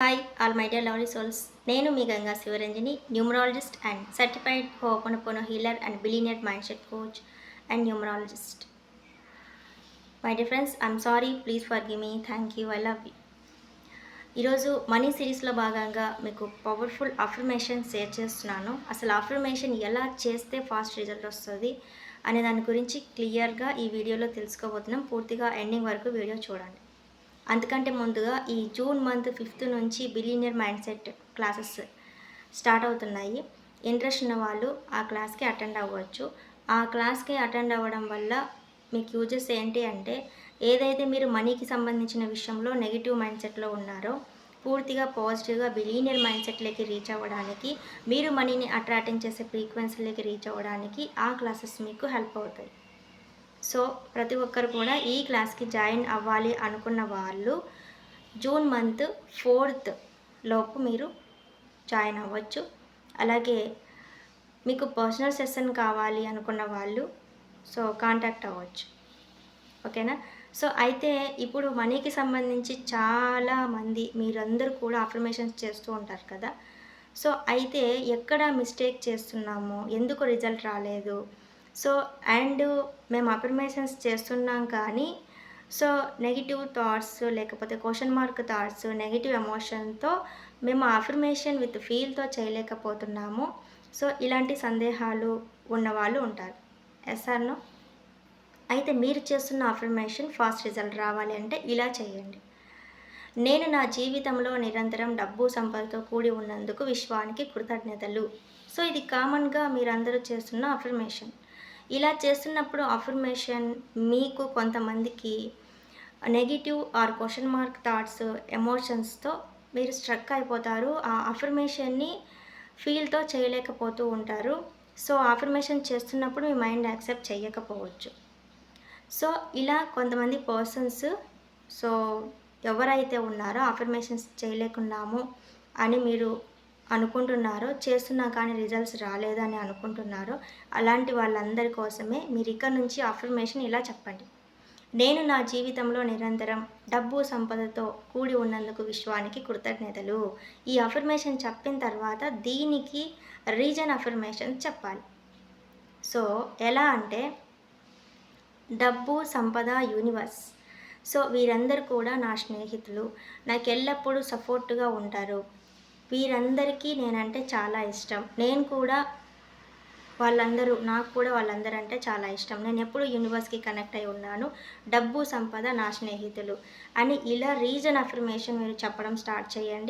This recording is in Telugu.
Hi all my dear lovely souls. నేను మీ Ganga Shivaranjani, numerologist and certified Hooponopono healer and billionaire mind set coach and numerologist. My dear friends, I'm sorry, please forgive me, thank you, I love you. ఈరోజు మనీ సిరీస్లో భాగంగా మీకు పవర్ఫుల్ అఫర్మేషన్ షేర్ చేస్తున్నాను. అసలు అఫర్మేషన్ ఎలా చేస్తే ఫాస్ట్ రిజల్ట్ వస్తుంది అనే దాని గురించి క్లియర్గా ఈ వీడియోలో తెలుసుకోబోతున్నాం. పూర్తిగా ఎండింగ్ వరకు వీడియో చూడండి. అంతకంటే ముందుగా ఈ జూన్ మంత్ 5th నుంచి billionaire mind set classes start అవుతున్నాయి. ఇంట్రెస్ట్ ఉన్న వాళ్ళు ఆ క్లాస్కి అటెండ్ అవ్వచ్చు. ఆ క్లాస్కి అటెండ్ అవ్వడం వల్ల మీకు యూజెస్ ఏంటి అంటే, ఏదైతే మీరు మనీకి సంబంధించిన విషయంలో నెగిటివ్ మైండ్ సెట్లో ఉన్నారో పూర్తిగా పాజిటివ్గా బిలీనియర్ మైండ్ సెట్లోకి రీచ్ అవ్వడానికి, మీరు మనీని అట్రాక్టింగ్ చేసే ఫ్రీక్వెన్సీలోకి రీచ్ అవ్వడానికి ఆ క్లాసెస్ మీకు హెల్ప్ అవుతాయి. సో ప్రతి ఒక్కరు కూడా ఈ క్లాస్కి జాయిన్ అవ్వాలి అనుకున్న వాళ్ళు జూన్ మంత్ 4th లోపు మీరు జాయిన్ అవ్వచ్చు. అలాగే మీకు పర్సనల్ సెషన్ కావాలి అనుకున్న వాళ్ళు సో కాంటాక్ట్ అవ్వచ్చు. ఓకేనా? సో అయితే ఇప్పుడు మనీకి సంబంధించి చాలామంది మీరందరూ కూడా అఫర్మేషన్స్ చేస్తూ ఉంటారు కదా. సో అయితే ఎక్కడ మిస్టేక్ చేస్తున్నాము, ఎందుకు రిజల్ట్ రాలేదు, సో అండ్ మేము అఫర్మేషన్స్ చేస్తున్నాం కానీ సో నెగిటివ్ థాట్స్ లేకపోతే క్వశ్చన్ మార్క్ థాట్స్, నెగిటివ్ ఎమోషన్తో మేము అఫర్మేషన్ విత్ ఫీల్తో చేయలేకపోతున్నాము. సో ఇలాంటి సందేహాలు ఉన్నవాళ్ళు ఉంటారు. Yes or no? అయితే మీరు చేస్తున్న అఫర్మేషన్ ఫాస్ట్ రిజల్ట్ రావాలి అంటే ఇలా చేయండి. నేను నా జీవితంలో నిరంతరం డబ్బు సంపదతో కూడి ఉన్నందుకు విశ్వానికి కృతజ్ఞతలు. సో ఇది కామన్గా మీరందరూ చేస్తున్న అఫర్మేషన్. ఇలా చేస్తున్నప్పుడు అఫర్మేషన్ మీకు కొంతమందికి negative or question mark thoughts, ఎమోషన్స్తో మీరు స్ట్రక్ అయిపోతారు. ఆ అఫర్మేషన్ని ఫీల్తో చేయలేకపోతూ ఉంటారు. సో అఫర్మేషన్ చేస్తున్నప్పుడు మీ మైండ్ యాక్సెప్ట్ చేయకపోవచ్చు. సో ఇలా కొంతమంది పర్సన్స్ సో ఎవరైతే ఉన్నారో అఫర్మేషన్స్ చేయలేకున్నాము అని మీరు అనుకుంటున్నారో, చేస్తున్నా కానీ రిజల్ట్స్ రాలేదని అనుకుంటున్నారో, అలాంటి వాళ్ళందరి కోసమే మీరు ఇక్కడ నుంచి అఫర్మేషన్ ఇలా చెప్పండి. నేను నా జీవితంలో నిరంతరం డబ్బు సంపదతో కూడి ఉన్నందుకు విశ్వానికి కృతజ్ఞతలు. ఈ అఫర్మేషన్ చెప్పిన తర్వాత దీనికి రీజన్ అఫర్మేషన్ చెప్పాలి. సో ఎలా అంటే, డబ్బు, సంపద, యూనివర్స్. సో వీరందరూ కూడా నా స్నేహితులు, నాకు ఎల్లప్పుడూ సపోర్ట్గా ఉంటారు. వీరందరికీ నేనంటే చాలా ఇష్టం. నాకు కూడా వాళ్ళందరూ అంటే చాలా ఇష్టం. నేను ఎప్పుడు యూనివర్స్కి కనెక్ట్ అయి ఉన్నాను. డబ్బు, సంపద నా స్నేహితులు అని ఇలా రీజన్ అఫర్మేషన్ మీరు చెప్పడం స్టార్ట్ చేయండి.